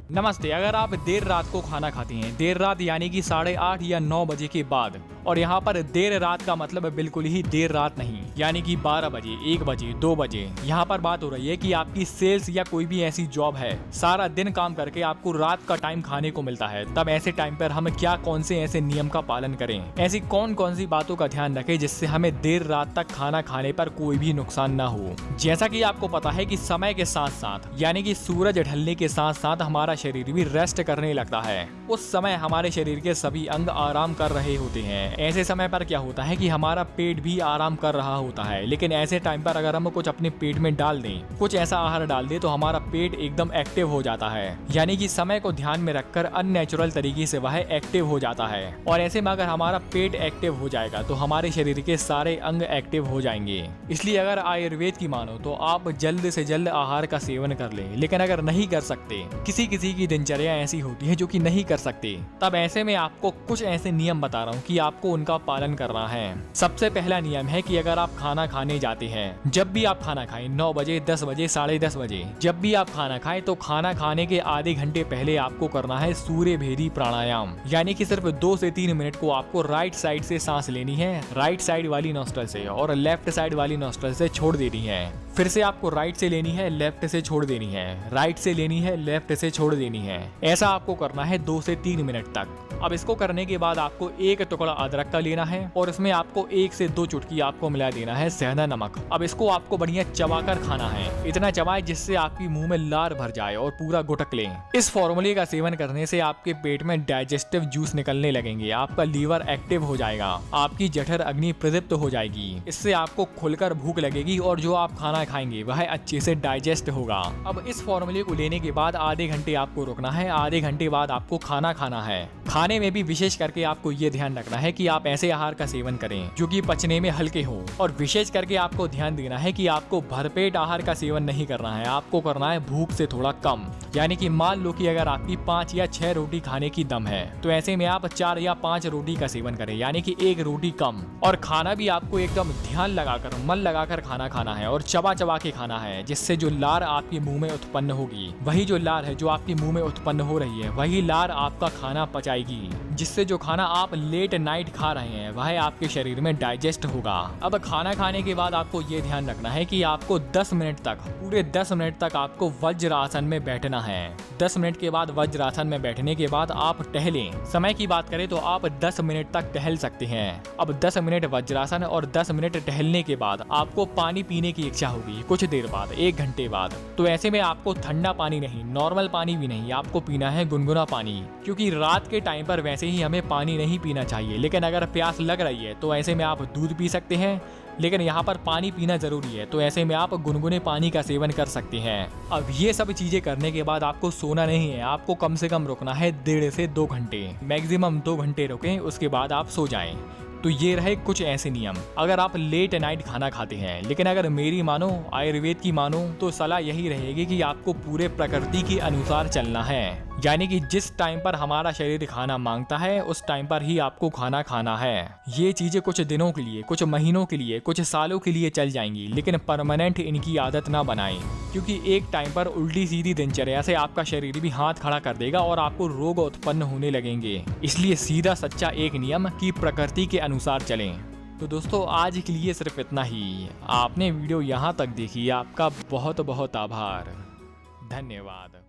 नमस्ते। अगर आप देर रात को खाना खाते हैं, देर रात यानी कि 8:30 या 9 बजे के बाद, और यहाँ पर देर रात का मतलब बिल्कुल ही देर रात नहीं, यानी कि 12 बजे, 1 बजे, 2 बजे, यहाँ पर बात हो रही है कि आपकी सेल्स या कोई भी ऐसी जॉब है, सारा दिन काम करके आपको रात का टाइम खाने को मिलता है। तब ऐसे टाइम पर हम क्या कौन से ऐसे नियम का पालन करें, ऐसी कौन कौन सी बातों का ध्यान रखें जिससे हमें देर रात तक खाना खाने पर कोई भी नुकसान ना हो। जैसा कि आपको पता है कि समय के साथ साथ, यानी कि सूरज ढलने के साथ साथ हमारा शरीर भी रेस्ट करने लगता है। उस समय हमारे शरीर के सभी अंग आराम कर रहे होते हैं। ऐसे समय पर क्या होता है कि हमारा पेट भी आराम कर रहा होता है, लेकिन ऐसे टाइम पर अगर हम कुछ अपने पेट में डाल दें, कुछ ऐसा आहार डाल दें, तो हमारा पेट एकदम एक्टिव हो जाता है। यानी कि समय को ध्यान में रखकर अननेचुरल तरीके से वह एक्टिव हो जाता है। और ऐसे में अगर हमारा पेट एक्टिव हो जाएगा तो हमारे शरीर के सारे अंग एक्टिव हो जाएंगे। इसलिए अगर आयुर्वेद की मानो तो आप जल्द से जल्द आहार का सेवन कर लें। लेकिन अगर नहीं कर सकते, किसी किसी की दिनचर्या ऐसी होती है जो कि नहीं कर सकते, तब ऐसे में आपको कुछ ऐसे नियम बता रहा हूँ कि आपको उनका पालन करना है। सबसे पहला नियम है कि अगर आप खाना खाने जाते हैं, जब भी आप खाना खाएं, 9 बजे, 10 बजे, 10:30 बजे, जब भी आप खाना खाएं तो खाना खाने के आधे घंटे पहले आपको करना है सूर्य भेदी प्राणायाम। यानी कि सिर्फ 2 से 3 मिनट को आपको राइट साइड से सांस लेनी है, राइट साइड वाली नोस्ट्रल से, और लेफ्ट साइड वाली नोस्ट्रल से छोड़ देनी है। फिर से आपको राइट से लेनी है, लेफ्ट से छोड़ देनी है, राइट से लेनी है, लेफ्ट से छोड़ देनी है। ऐसा आपको करना है 2 से 3 मिनट तक। अब इसको करने के बाद आपको एक टुकड़ा अदरक का लेना है और इसमें आपको 1 से 2 चुटकी आपको मिला देना है सेंधा नमक। अब इसको आपको बढ़िया चबाकर खाना है, इतना चबाए जिससे आपकी मुंह में लार भर जाए और पूरा गुटक लें। इस फॉर्मूले का सेवन करने से आपके पेट में डाइजेस्टिव जूस निकलने लगेंगे, आपका लीवर एक्टिव हो जाएगा, आपकी जठर अग्नि प्रदीप्त हो जाएगी। इससे आपको खुलकर भूख लगेगी और जो आप खाना खाएंगे वह अच्छे से डाइजेस्ट होगा। अब इस फॉर्मूले को लेने के बाद आधे घंटे आपको रुकना है, आधे घंटे बाद आपको खाना खाना है। खाने में भी विशेष करके आपको ये ध्यान रखना है कि आप ऐसे आहार का सेवन करें जो कि पचने में हल्के हो, और विशेष करके आपको ध्यान देना है कि आपको भरपेट आहार का सेवन नहीं करना है, आपको करना है भूख से थोड़ा कम। यानी कि मान लो कि अगर आपकी 5 या 6 रोटी खाने की दम है तो ऐसे में आप 4 या 5 रोटी का सेवन करें, यानी कि 1 रोटी कम। और खाना भी आपको एकदम ध्यान लगाकर, मन लगाकर खाना खाना है और चबा चबा के खाना है, जिससे जो लार आपके मुंह में उत्पन्न होगी, वही जो लार है जो आपके मुंह में उत्पन्न हो रही है, वही लार आपका खाना पचाएगी, जिससे जो खाना आप लेट नाइट खा रहे हैं वह आपके शरीर में डाइजेस्ट होगा। अब खाना खाने के बाद आपको ये ध्यान रखना है कि आपको 10 मिनट तक, पूरे 10 मिनट तक आपको वज्रासन में बैठना है। 10 मिनट के बाद वज्रासन में बैठने के बाद आप टहलें। समय की बात करें तो आप 10 मिनट तक टहल सकते हैं। अब 10 मिनट वज्रासन और 10 मिनट टहलने के बाद आपको पानी पीने की इच्छा होगी कुछ देर बाद, 1 घंटे बाद। तो ऐसे में आपको ठंडा पानी नहीं, नॉर्मल पानी भी नहीं, आपको पीना है गुनगुना पानी, क्योंकि रात के टाइम पर वैसे ही हमें पानी नहीं पीना चाहिए। लेकिन अगर प्यास लग रही है तो ऐसे में आप दूध पी सकते हैं, लेकिन यहाँ पर पानी पीना जरूरी है, तो ऐसे में आप गुनगुने पानी का सेवन कर सकते हैं। अब ये सब चीजें करने के बाद आपको सोना नहीं है, आपको कम से कम रुकना है 1.5 से 2 घंटे, मैक्सिमम 2 घंटे रुकें, उसके बाद आप सो जाएं। तो ये रहे कुछ ऐसे नियम अगर आप लेट नाइट खाना खाते हैं। लेकिन अगर मेरी मानो, आयुर्वेद की मानो, तो सलाह यही रहेगी कि आपको पूरे प्रकृति के अनुसार चलना है। यानी कि जिस टाइम पर हमारा शरीर खाना मांगता है उस टाइम पर ही आपको खाना खाना है। ये चीजें कुछ दिनों के लिए, कुछ महीनों के लिए, कुछ सालों के लिए चल जाएंगी, लेकिन परमानेंट इनकी आदत ना बनाएं, क्योंकि एक टाइम पर उल्टी सीधी दिनचर्या से आपका शरीर भी हाथ खड़ा कर देगा और आपको रोग उत्पन्न होने लगेंगे। इसलिए सीधा सच्चा एक नियम कि प्रकृति के अनुसार चलें। तो दोस्तों आज के लिए सिर्फ इतना ही। आपने वीडियो यहाँ तक देखी, आपका बहुत बहुत आभार, धन्यवाद।